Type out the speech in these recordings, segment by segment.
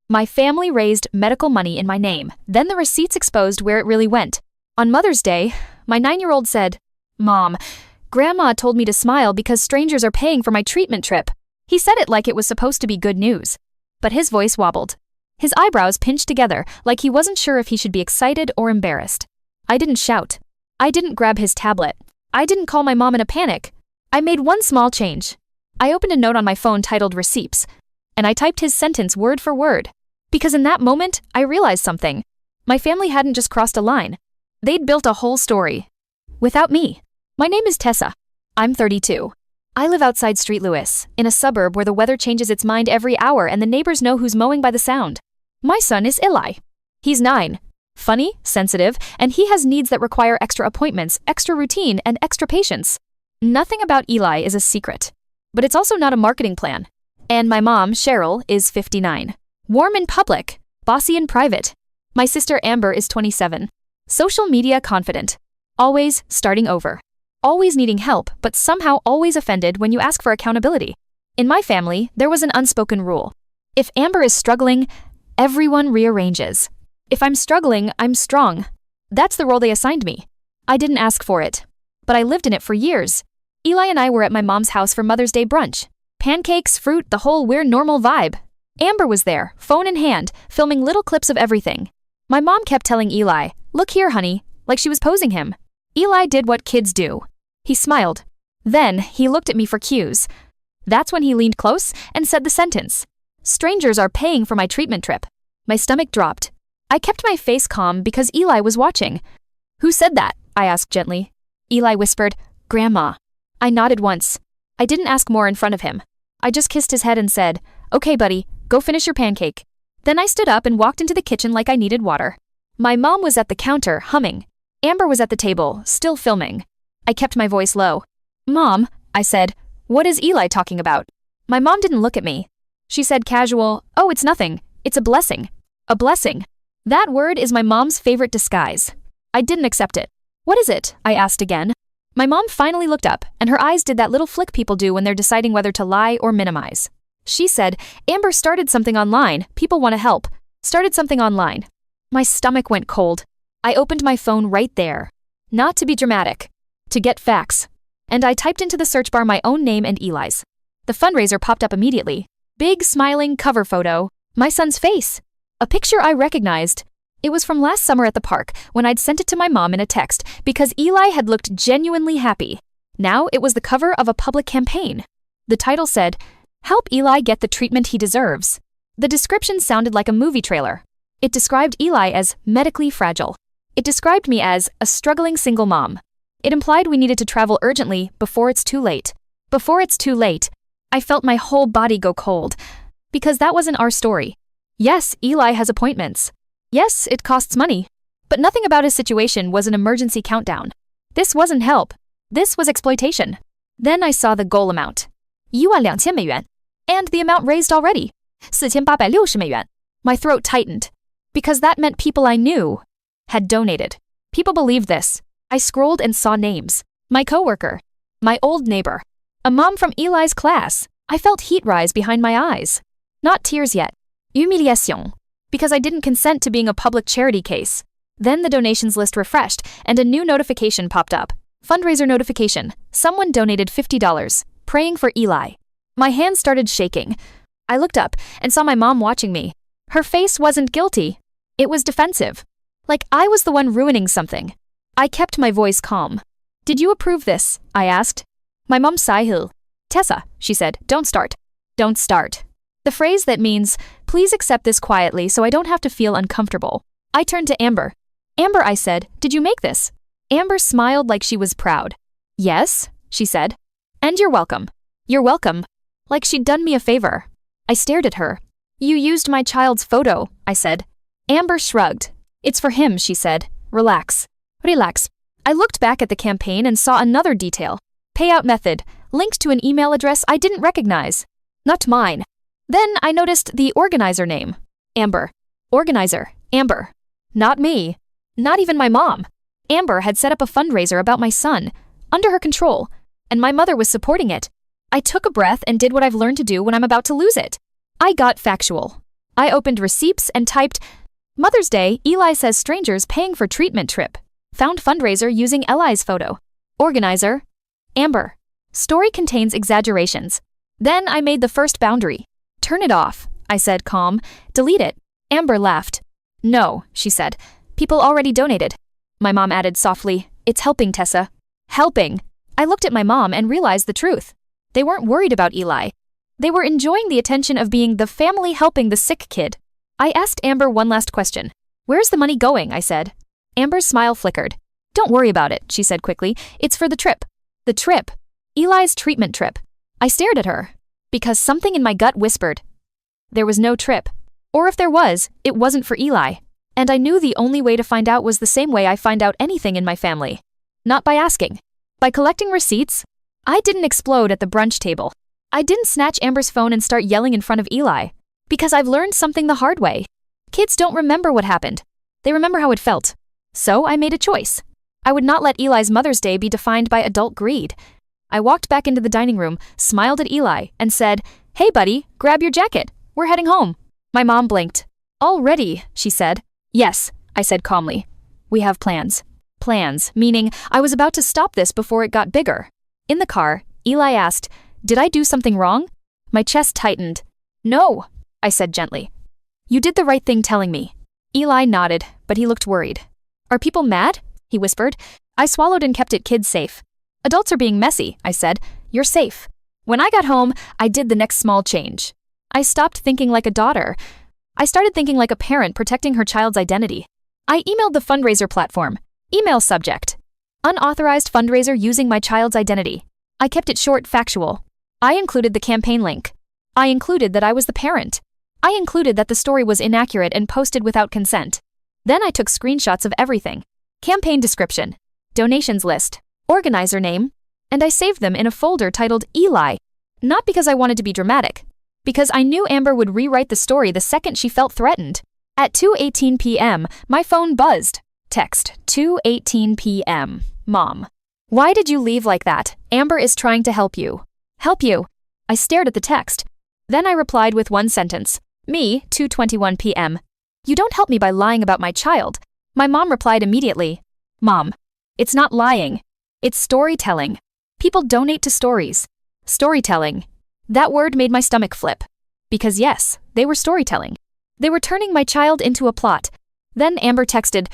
My family raised medical money in my name, then the receipts exposed where it really went. On Mother's Day, my 9-year-old said, "Mom, Grandma told me to smile because strangers are paying for my treatment trip." He said it like it was supposed to be good news. But his voice wobbled. His eyebrows pinched together like he wasn't sure if he should be excited or embarrassed. I didn't shout. I didn't grab his tablet. I didn't call my mom in a panic. I made one small change. I opened a note on my phone titled Receipts, and I typed his sentence word for word. Because in that moment, I realized something. My family hadn't just crossed a line. They'd built a whole story. Without me. My name is Tessa. I'm 32. I live outside Street Louis, in a suburb where the weather changes its mind every hour and the neighbors know who's mowing by the sound. My son is Eli. He's 9. Funny, sensitive, and he has needs that require extra appointments, extra routine, and extra patience. Nothing about Eli is a secret. But it's also not a marketing plan. And my mom, Cheryl, is 59. Warm in public, bossy in private. My sister Amber is 27. Social media confident. Always starting over. Always needing help, but somehow always offended when you ask for accountability. In my family, there was an unspoken rule. If Amber is struggling, everyone rearranges. If I'm struggling, I'm strong. That's the role they assigned me. I didn't ask for it, but I lived in it for years. Eli and I were at my mom's house for Mother's Day brunch. Pancakes, fruit, the whole we're normal vibe. Amber was there, phone in hand, filming little clips of everything. My mom kept telling Eli, "Look here, honey," like she was posing him. Eli did what kids do. He smiled. Then he looked at me for cues. That's when he leaned close and said the sentence. "Strangers are paying for my treatment trip." My stomach dropped. I kept my face calm because Eli was watching. "Who said that?" I asked gently. Eli whispered, "Grandma." I nodded once. I didn't ask more in front of him. I just kissed his head and said, "Okay, buddy, go finish your pancake." Then I stood up and walked into the kitchen like I needed water. My mom was at the counter, humming. Amber was at the table, still filming. I kept my voice low. "Mom," I said, "what is Eli talking about?" My mom didn't look at me. She said casual, "Oh, it's nothing. It's a blessing." A blessing. That word is my mom's favorite disguise. I didn't accept it. "What is it?" I asked again. My mom finally looked up, and her eyes did that little flick people do when they're deciding whether to lie or minimize. She said, "Amber started something online. People want to help. Started something online." My stomach went cold. I opened my phone right there. Not to be dramatic. To get facts. And I typed into the search bar my own name and Eli's. The fundraiser popped up immediately. Big, smiling cover photo. My son's face. A picture I recognized. It was from last summer at the park when I'd sent it to my mom in a text because Eli had looked genuinely happy. Now it was the cover of a public campaign. The title said, "Help Eli get the treatment he deserves." The description sounded like a movie trailer. It described Eli as medically fragile. It described me as a struggling single mom. It implied we needed to travel urgently before it's too late. Before it's too late. I felt my whole body go cold. Because that wasn't our story. Yes, Eli has appointments. Yes, it costs money. But nothing about his situation was an emergency countdown. This wasn't help. This was exploitation. Then I saw the goal amount. 12000美元. And the amount raised already. 4860美元. My throat tightened. Because that meant people I knew had donated. People believed this. I scrolled and saw names. My coworker. My old neighbor. A mom from Eli's class. I felt heat rise behind my eyes. Not tears yet. Humiliation. Because I didn't consent to being a public charity case. Then the donations list refreshed, and a new notification popped up. Fundraiser notification. Someone donated $50. Praying for Eli. My hands started shaking. I looked up and saw my mom watching me. Her face wasn't guilty. It was defensive. Like I was the one ruining something. I kept my voice calm. "Did you approve this?" I asked. My mom sighed. "Tessa," she said, "don't start. Don't start." The phrase that means, "Please accept this quietly so I don't have to feel uncomfortable." I turned to Amber. "Amber," I said, "did you make this?" Amber smiled like she was proud. "Yes," she said. "And you're welcome. You're welcome." Like she'd done me a favor. I stared at her. "You used my child's photo," I said. Amber shrugged. "It's for him," she said. "Relax. Relax." I looked back at the campaign and saw another detail. Payout method, linked to an email address I didn't recognize. Not mine. Then I noticed the organizer name. Amber. Organizer. Amber. Not me. Not even my mom. Amber had set up a fundraiser about my son, under her control, and my mother was supporting it. I took a breath and did what I've learned to do when I'm about to lose it. I got factual. I opened receipts and typed, Mother's Day, Eli says strangers paying for treatment trip. Found fundraiser using Eli's photo. Organizer, Amber. Story contains exaggerations. Then I made the first boundary. Turn it off, I said calm. Delete it. Amber laughed. No, she said. People already donated. My mom added softly, it's helping, Tessa. Helping. I looked at my mom and realized the truth. They weren't worried about Eli. They were enjoying the attention of being the family helping the sick kid. I asked Amber one last question. Where's the money going? I said. Amber's smile flickered. Don't worry about it, she said quickly. It's for the trip. The trip. Eli's treatment trip. I stared at her. Because something in my gut whispered. There was no trip. Or if there was, it wasn't for Eli. And I knew the only way to find out was the same way I find out anything in my family. Not by asking. By collecting receipts. I didn't explode at the brunch table. I didn't snatch Amber's phone and start yelling in front of Eli. Because I've learned something the hard way. Kids don't remember what happened. They remember how it felt. So I made a choice. I would not let Eli's Mother's Day be defined by adult greed. I walked back into the dining room, smiled at Eli, and said, Hey buddy, grab your jacket. We're heading home. My mom blinked. Already, she said. Yes, I said calmly. We have plans. Plans, meaning I was about to stop this before it got bigger. In the car, Eli asked, Did I do something wrong? My chest tightened. No, I said gently. You did the right thing telling me. Eli nodded, but he looked worried. Are people mad? He whispered. I swallowed and kept it kids safe. Adults are being messy, I said. You're safe. When I got home, I did the next small change. I stopped thinking like a daughter. I started thinking like a parent protecting her child's identity. I emailed the fundraiser platform. Email subject. Unauthorized fundraiser using my child's identity. I kept it short, factual. I included the campaign link. I included that I was the parent. I included that the story was inaccurate and posted without consent. Then I took screenshots of everything. Campaign description. Donations list. Organizer name. And I saved them in a folder titled Eli. Not because I wanted to be dramatic. Because I knew Amber would rewrite the story the second she felt threatened. At 2:18 p.m., my phone buzzed. Text, 2:18 p.m. Mom. Why did you leave like that? Amber is trying to help you. Help you. I stared at the text. Then I replied with one sentence. Me, 2:21 p.m. You don't help me by lying about my child. My mom replied immediately. Mom. It's not lying. It's storytelling. People donate to stories. Storytelling. That word made my stomach flip. Because yes, they were storytelling. They were turning my child into a plot. Then Amber texted,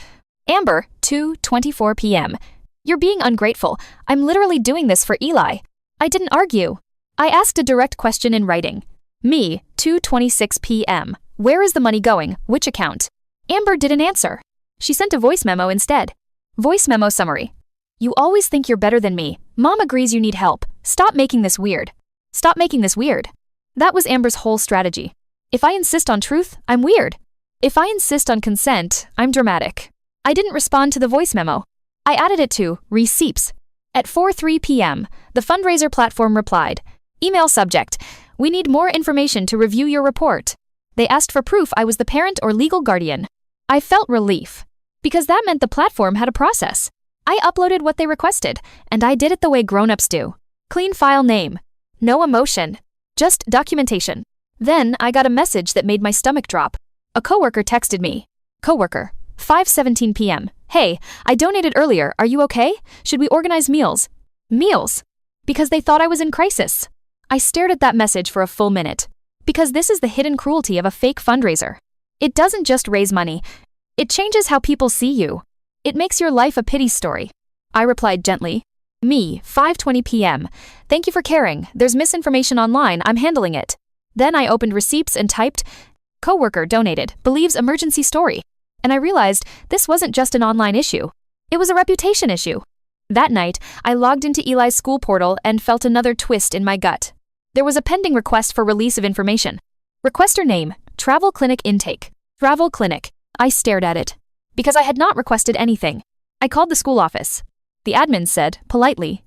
Amber, 2:24 p.m. You're being ungrateful. I'm literally doing this for Eli. I didn't argue. I asked a direct question in writing. Me, 2:26 p.m. Where is the money going? Which account? Amber didn't answer. She sent a voice memo instead. Voice memo summary. You always think you're better than me. Mom agrees you need help. Stop making this weird. Stop making this weird. That was Amber's whole strategy. If I insist on truth, I'm weird. If I insist on consent, I'm dramatic. I didn't respond to the voice memo. I added it to receipts. At 4:03 p.m., the fundraiser platform replied, Email subject, we need more information to review your report. They asked for proof I was the parent or legal guardian. I felt relief. Because that meant the platform had a process. I uploaded what they requested, and I did it the way grown-ups do. Clean file name. No emotion. Just documentation. Then I got a message that made my stomach drop. A coworker texted me. Coworker, 5:17 p.m. Hey, I donated earlier. Are you okay? Should we organize meals? Meals. Because they thought I was in crisis. I stared at that message for a full minute. Because this is the hidden cruelty of a fake fundraiser. It doesn't just raise money. It changes how people see you. It makes your life a pity story. I replied gently. Me, 5:20 p.m. Thank you for caring. There's misinformation online. I'm handling it. Then I opened receipts and typed, Coworker donated, believes emergency story. And I realized this wasn't just an online issue. It was a reputation issue. That night, I logged into Eli's school portal and felt another twist in my gut. There was a pending request for release of information. Requester name, Travel Clinic Intake. Travel Clinic. I stared at it. Because I had not requested anything. I called the school office. The admin said, politely,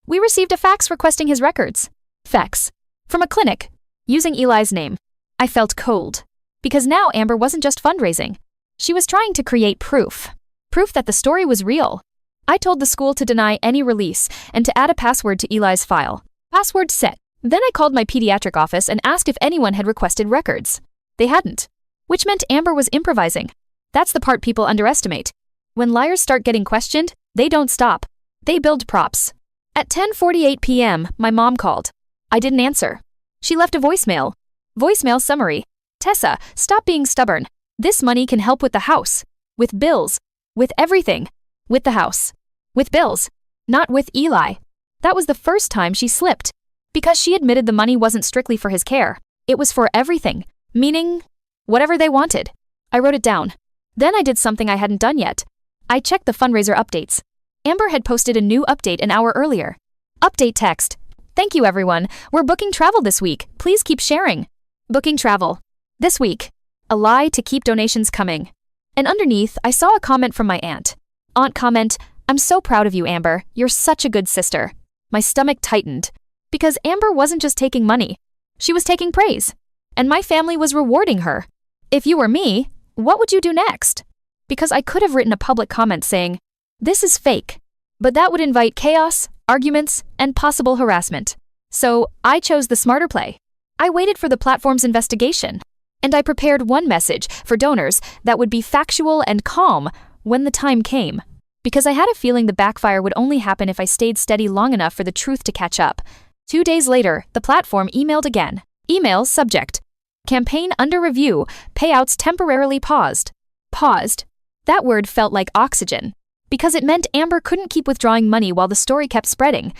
We received a fax requesting his records. Fax. From a clinic. Using Eli's name. I felt cold. Because now Amber wasn't just fundraising. She was trying to create proof. Proof that the story was real. I told the school to deny any release and to add a password to Eli's file. Password set. Then I called my pediatric office and asked if anyone had requested records. They hadn't. which meant Amber was improvising. That's the part people underestimate. When liars start getting questioned, they don't stop. They build props. At 10:48 p.m., my mom called. I didn't answer. She left a voicemail. Voicemail summary. Tessa, stop being stubborn. This money can help with the house. With bills. With everything. With the house. With bills. Not with Eli. That was the first time she slipped. Because she admitted the money wasn't strictly for his care. It was for everything. Meaning, whatever they wanted. I wrote it down. Then I did something I hadn't done yet. I checked the fundraiser updates. Amber had posted a new update an hour earlier. Update text. Thank you everyone. We're booking travel this week. Please keep sharing. Booking travel. This week. A lie to keep donations coming. And underneath, I saw a comment from my aunt. Aunt comment, I'm so proud of you, Amber. You're such a good sister. My stomach tightened. Because Amber wasn't just taking money. She was taking praise. And my family was rewarding her. If you were me, what would you do next? Because I could have written a public comment saying, this is fake. But that would invite chaos, arguments, and possible harassment. So I chose the smarter play. I waited for the platform's investigation. And I prepared one message for donors that would be factual and calm when the time came. Because I had a feeling the backfire would only happen if I stayed steady long enough for the truth to catch up. 2 days later, the platform emailed again. Email subject. Campaign under review. Payouts temporarily paused. Paused. That word felt like oxygen. Because it meant Amber couldn't keep withdrawing money while the story kept spreading.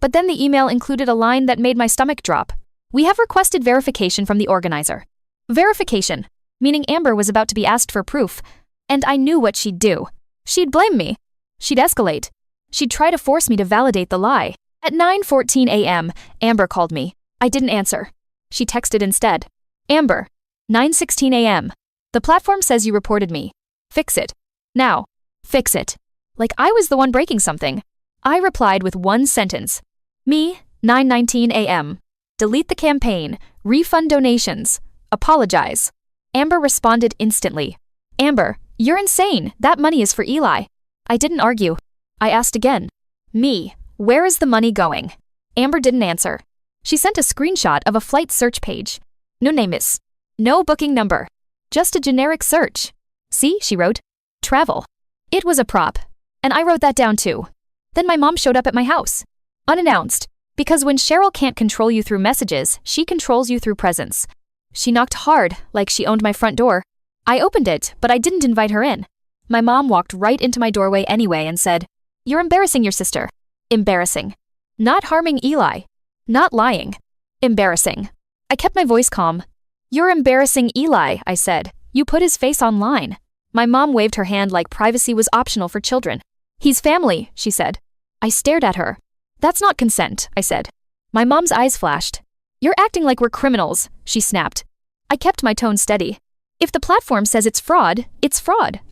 But then the email included a line that made my stomach drop. We have requested verification from the organizer. Verification, meaning Amber was about to be asked for proof. And I knew what she'd do. She'd blame me. She'd escalate. She'd try to force me to validate the lie. At 9:14 a.m., Amber called me. I didn't answer. She texted instead. Amber, 9:16 a.m. The platform says you reported me. Fix it. Now. Fix it. Like I was the one breaking something. I replied with one sentence. Me, 9:19 a.m. Delete the campaign. Refund donations. Apologize. Amber responded instantly. Amber, you're insane. That money is for Eli. I didn't argue. I asked again. Me, where is the money going? Amber didn't answer. She sent a screenshot of a flight search page. No name is. No booking number. Just a generic search. See, she wrote. Travel. It was a prop. And I wrote that down too. Then my mom showed up at my house. Unannounced. Because when Cheryl can't control you through messages, she controls you through presence. She knocked hard, like she owned my front door. I opened it, but I didn't invite her in. My mom walked right into my doorway anyway and said, You're embarrassing your sister. Embarrassing. Not harming Eli. Not lying. Embarrassing. I kept my voice calm. You're embarrassing Eli, I said. You put his face online. My mom waved her hand like privacy was optional for children. He's family, she said. I stared at her. That's not consent, I said. My mom's eyes flashed. You're acting like we're criminals, she snapped. I kept my tone steady. If the platform says it's fraud,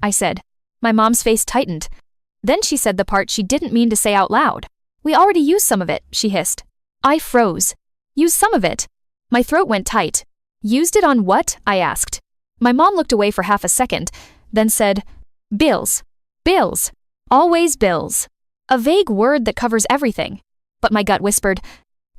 I said. My mom's face tightened. Then she said the part she didn't mean to say out loud. We already used some of it, she hissed. I froze. Use some of it. My throat went tight. Used it on what? I asked. My mom looked away for half a second, then said, Bills. Bills. Always bills. A vague word that covers everything. But my gut whispered,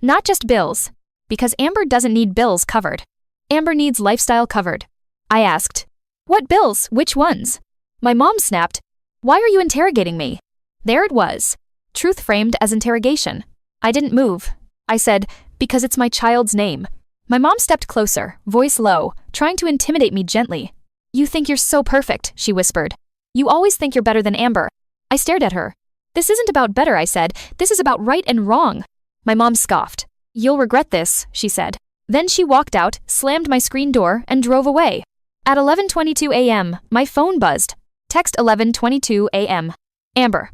not just bills. Because Amber doesn't need bills covered. Amber needs lifestyle covered. I asked, what bills? Which ones? My mom snapped, why are you interrogating me? There it was. Truth framed as interrogation. I didn't move. I said, because it's my child's name. My mom stepped closer, voice low, trying to intimidate me gently. You think you're so perfect, she whispered. You always think you're better than Amber. I stared at her. This isn't about better, I said. This is about right and wrong. My mom scoffed. You'll regret this, she said. Then she walked out, slammed my screen door, and drove away. At 11:22 a.m., my phone buzzed. Text 11:22 a.m. Amber.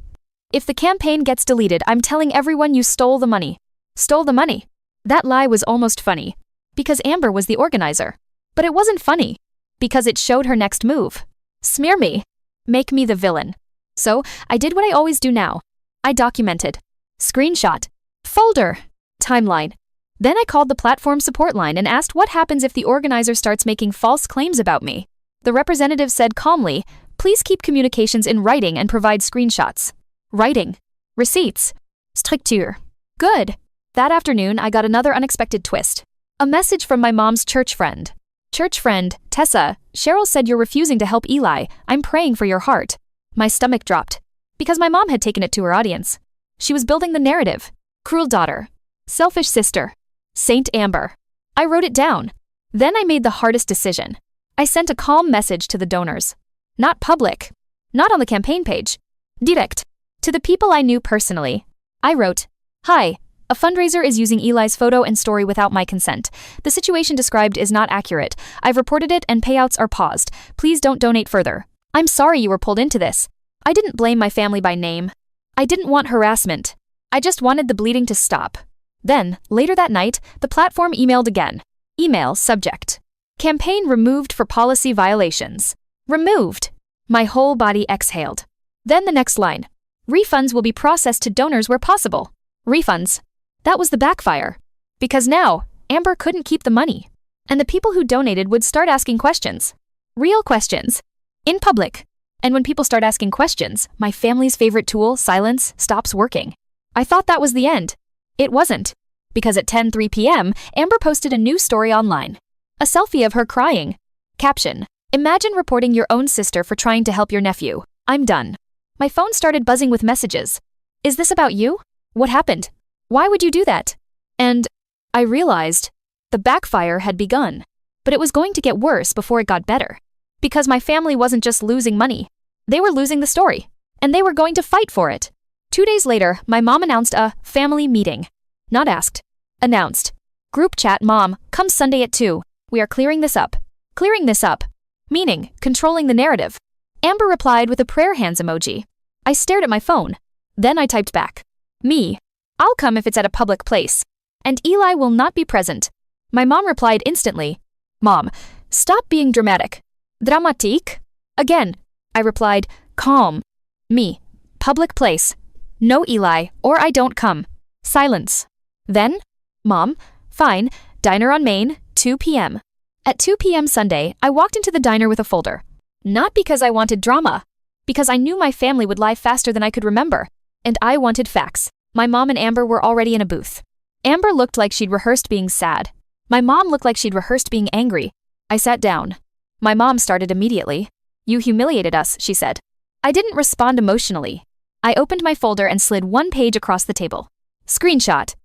If the campaign gets deleted, I'm telling everyone you stole the money. Stole the money. That lie was almost funny. Because Amber was the organizer. But it wasn't funny. Because it showed her next move. Smear me. Make me the villain. So, I did what I always do now. I documented. Screenshot. Folder. Timeline. Then I called the platform support line and asked what happens if the organizer starts making false claims about me. The representative said calmly, please keep communications in writing and provide screenshots. Writing. Receipts. Structure. Good. That afternoon, I got another unexpected twist. A message from my mom's church friend. Church friend, Tessa, Cheryl said you're refusing to help Eli. I'm praying for your heart. My stomach dropped. Because my mom had taken it to her audience. She was building the narrative. Cruel daughter. Selfish sister. Saint Amber. I wrote it down. Then I made the hardest decision. I sent a calm message to the donors. Not public. Not on the campaign page. Direct. To the people I knew personally. I wrote, "Hi. A fundraiser is using Eli's photo and story without my consent. The situation described is not accurate. I've reported it and payouts are paused. Please don't donate further. I'm sorry you were pulled into this. I didn't blame my family by name. I didn't want harassment. I just wanted the bleeding to stop." Then, later that night, the platform emailed again. Email subject. Campaign removed for policy violations. Removed. My whole body exhaled. Then the next line. Refunds will be processed to donors where possible. Refunds. That was the backfire. Because now, Amber couldn't keep the money. And the people who donated would start asking questions. Real questions. In public. And when people start asking questions, my family's favorite tool, silence, stops working. I thought that was the end. It wasn't. Because at 10:03 p.m., Amber posted a new story online. A selfie of her crying. Caption. Imagine reporting your own sister for trying to help your nephew. I'm done. My phone started buzzing with messages. Is this about you? What happened? Why would you do that? And I realized the backfire had begun. But it was going to get worse before it got better. Because my family wasn't just losing money. They were losing the story. And they were going to fight for it. 2 days later, my mom announced a family meeting. Not asked. Announced. Group chat, Mom, come Sunday at 2. We are clearing this up. Clearing this up. Meaning, controlling the narrative. Amber replied with a prayer hands emoji. I stared at my phone. Then I typed back. Me. I'll come if it's at a public place. And Eli will not be present. My mom replied instantly. Mom, stop being dramatic. Dramatique? Again. I replied, calm. Me. Public place. No Eli, or I don't come. Silence. Then, Mom, fine, diner on Main, 2 p.m. At 2 p.m. Sunday, I walked into the diner with a folder. Not because I wanted drama. Because I knew my family would lie faster than I could remember. And I wanted facts. My mom and Amber were already in a booth. Amber looked like she'd rehearsed being sad. My mom looked like she'd rehearsed being angry. I sat down. My mom started immediately. You humiliated us, she said. I didn't respond emotionally. I opened my folder and slid one page across the table. Screenshot.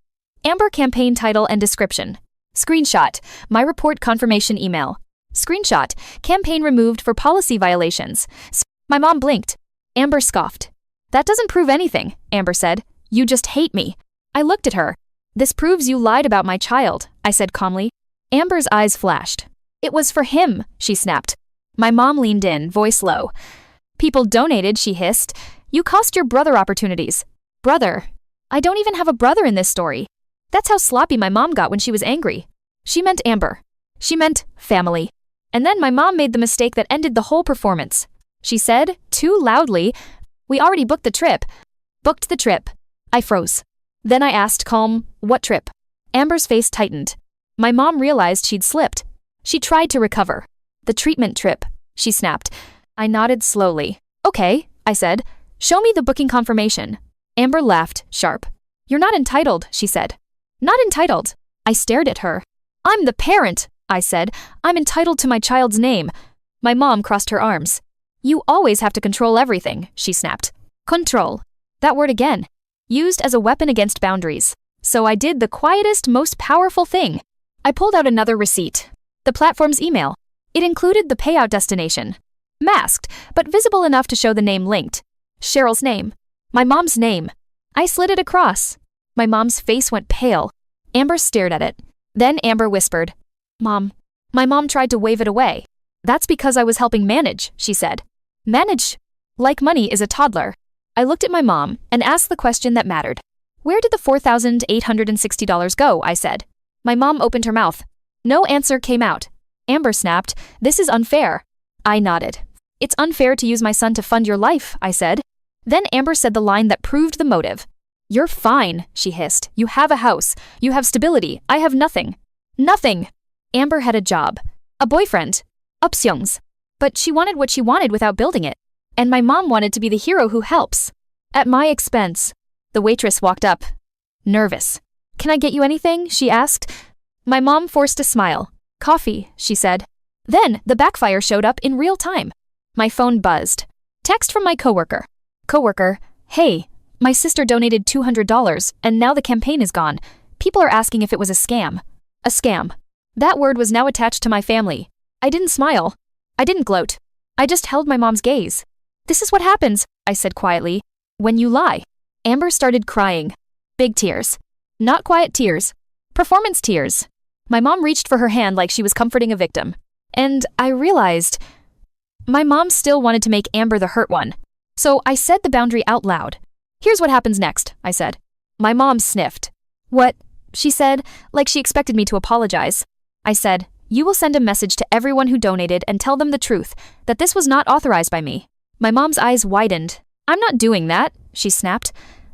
Amber campaign title and description. Screenshot. My report confirmation email. Screenshot. Campaign removed for policy violations. My mom blinked. Amber scoffed. That doesn't prove anything, Amber said. You just hate me. I looked at her. This proves you lied about my child, I said calmly. Amber's eyes flashed. It was for him, she snapped. My mom leaned in, voice low. People donated, she hissed. You cost your brother opportunities. Brother. I don't even have a brother in this story. That's how sloppy my mom got when she was angry. She meant Amber. She meant family. And then my mom made the mistake that ended the whole performance. She said, too loudly, we already booked the trip. Booked the trip. I froze. Then I asked, calm, what trip? Amber's face tightened. My mom realized she'd slipped. She tried to recover. The treatment trip, she snapped. I nodded slowly. Okay, I said. Show me the booking confirmation. Amber laughed, sharp. You're not entitled, she said. Not entitled. I stared at her. I'm the parent, I said. I'm entitled to my child's name. My mom crossed her arms. You always have to control everything, she snapped. Control. That word again. Used as a weapon against boundaries. So I did the quietest, most powerful thing. I pulled out another receipt. The platform's email. It included the payout destination. Masked, but visible enough to show the name linked. Cheryl's name. My mom's name. I slid it across. My mom's face went pale. Amber stared at it. Then Amber whispered, Mom. My mom tried to wave it away. That's because I was helping manage, she said. Manage? Like money is a toddler. I looked at my mom and asked the question that mattered. Where did the $4,860 go, I said. My mom opened her mouth. No answer came out. Amber snapped, this is unfair. I nodded. It's unfair to use my son to fund your life, I said. Then Amber said the line that proved the motive. You're fine, she hissed. You have a house. You have stability. I have nothing. Nothing. Amber had a job. A boyfriend. Options. But she wanted what she wanted without building it. And my mom wanted to be the hero who helps. At my expense. The waitress walked up. Nervous. Can I get you anything? She asked. My mom forced a smile. Coffee, she said. Then, the backfire showed up in real time. My phone buzzed. Text from my coworker. Coworker, hey, my sister donated $200 and now the campaign is gone. People are asking if it was a scam. A scam. That word was now attached to my family. I didn't smile. I didn't gloat. I just held my mom's gaze. This is what happens, I said quietly, when you lie. Amber started crying. Big tears. Not quiet tears. Performance tears. My mom reached for her hand like she was comforting a victim. And I realized my mom still wanted to make Amber the hurt one. So I said the boundary out loud. Here's what happens next, I said. My mom sniffed. What? She said, like she expected me to apologize. I said, you will send a message to everyone who donated and tell them the truth, that this was not authorized by me. My mom's eyes widened. I'm not doing that, she snapped.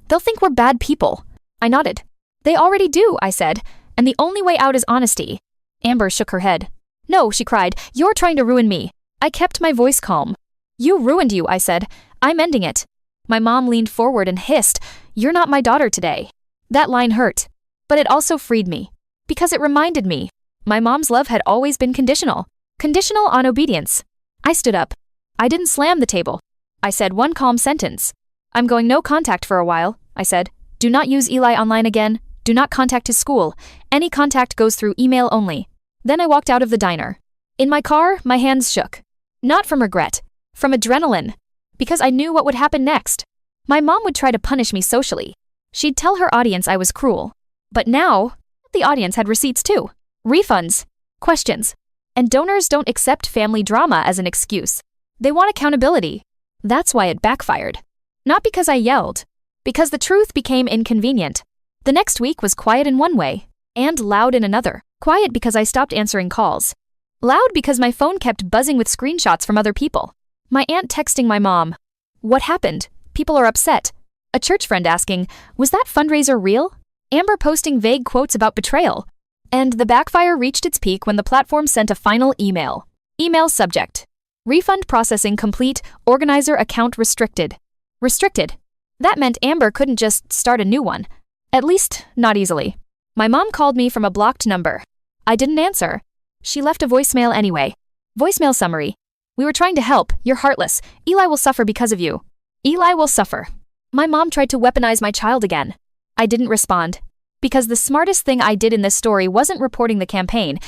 They'll think we're bad people. I nodded. They already do, I said, and the only way out is honesty. Amber shook her head. No, she cried, you're trying to ruin me. I kept my voice calm. You ruined you, I said. I'm ending it. My mom leaned forward and hissed, you're not my daughter today. That line hurt, but it also freed me, because it reminded me my mom's love had always been conditional. Conditional on obedience. I stood up. I didn't slam the table. I said one calm sentence. I'm going no contact for a while, I said. Do not use Eli online again. Do not contact his school. Any contact goes through email only. Then I walked out of the diner. In my car, my hands shook. Not from regret, from adrenaline. Because I knew what would happen next. My mom would try to punish me socially. She'd tell her audience I was cruel. But now, the audience had receipts too. Refunds, questions. And donors don't accept family drama as an excuse. They want accountability. That's why it backfired. Not because I yelled. Because the truth became inconvenient. The next week was quiet in one way, and loud in another. Quiet because I stopped answering calls. Loud because my phone kept buzzing with screenshots from other people. My aunt texting my mom. What happened? People are upset. A church friend asking, was that fundraiser real? Amber posting vague quotes about betrayal. And the backfire reached its peak when the platform sent a final email. Email subject. Refund processing complete, organizer account restricted. Restricted. That meant Amber couldn't just start a new one. At least, not easily. My mom called me from a blocked number. I didn't answer. She left a voicemail anyway. Voicemail summary. We were trying to help. You're heartless. Eli will suffer because of you. Eli will suffer. My mom tried to weaponize my child again. I didn't respond. Because the smartest thing I did in this story wasn't reporting the campaign.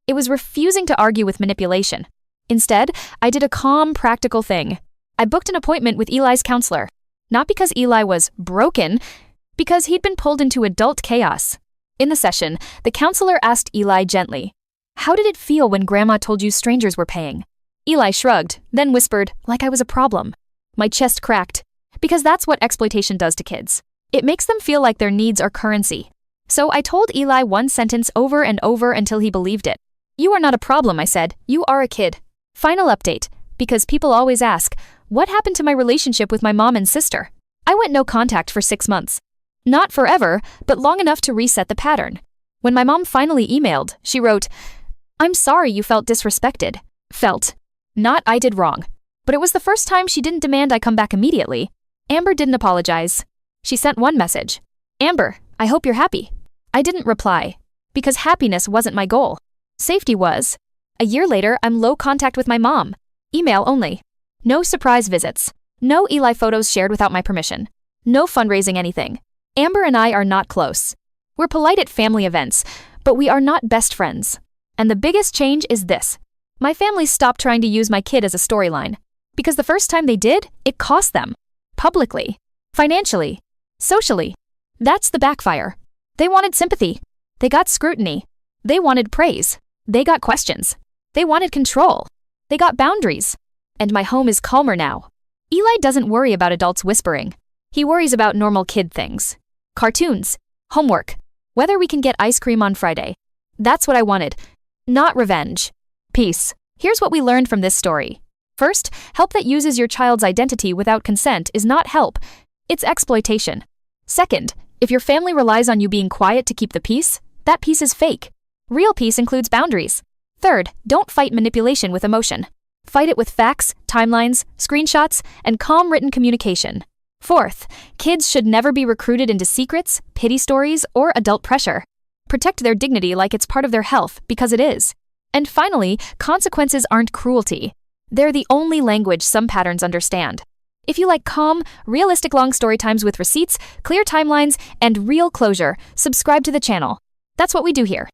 It was refusing to argue with manipulation. Instead, I did a calm, practical thing. I booked an appointment with Eli's counselor. Not because Eli was broken, because he'd been pulled into adult chaos. In the session, the counselor asked Eli gently, how did it feel when Grandma told you strangers were paying? Eli shrugged, then whispered, like I was a problem. My chest cracked, because that's what exploitation does to kids. It makes them feel like their needs are currency. So I told Eli one sentence over and over until he believed it. You are not a problem, I said. You are a kid. Final update, because people always ask, what happened to my relationship with my mom and sister? I went no contact for 6 months. Not forever, but long enough to reset the pattern. When my mom finally emailed, she wrote, I'm sorry you felt disrespected. Felt. Not I did wrong. But it was the first time she didn't demand I come back immediately. Amber didn't apologize. She sent one message. Amber, I hope you're happy. I didn't reply. Because happiness wasn't my goal. Safety was. A year later, I'm low contact with my mom. Email only. No surprise visits. No Eli photos shared without my permission. No fundraising anything. Amber and I are not close. We're polite at family events, but we are not best friends. And the biggest change is this. My family stopped trying to use my kid as a storyline. Because the first time they did, it cost them. Publicly. Financially. Socially. That's the backfire. They wanted sympathy. They got scrutiny. They wanted praise. They got questions. They wanted control. They got boundaries. And my home is calmer now. Eli doesn't worry about adults whispering. He worries about normal kid things. Cartoons. Homework. Whether we can get ice cream on Friday. That's what I wanted. Not revenge. Peace. Here's what we learned from this story. First, help that uses your child's identity without consent is not help. It's exploitation. Second, if your family relies on you being quiet to keep the peace, that peace is fake. Real peace includes boundaries. Third, don't fight manipulation with emotion. Fight it with facts, timelines, screenshots, and calm written communication. Fourth, kids should never be recruited into secrets, pity stories, or adult pressure. Protect their dignity like it's part of their health, because it is. And finally, consequences aren't cruelty. They're the only language some patterns understand. If you like calm, realistic long story times with receipts, clear timelines, and real closure, subscribe to the channel. That's what we do here.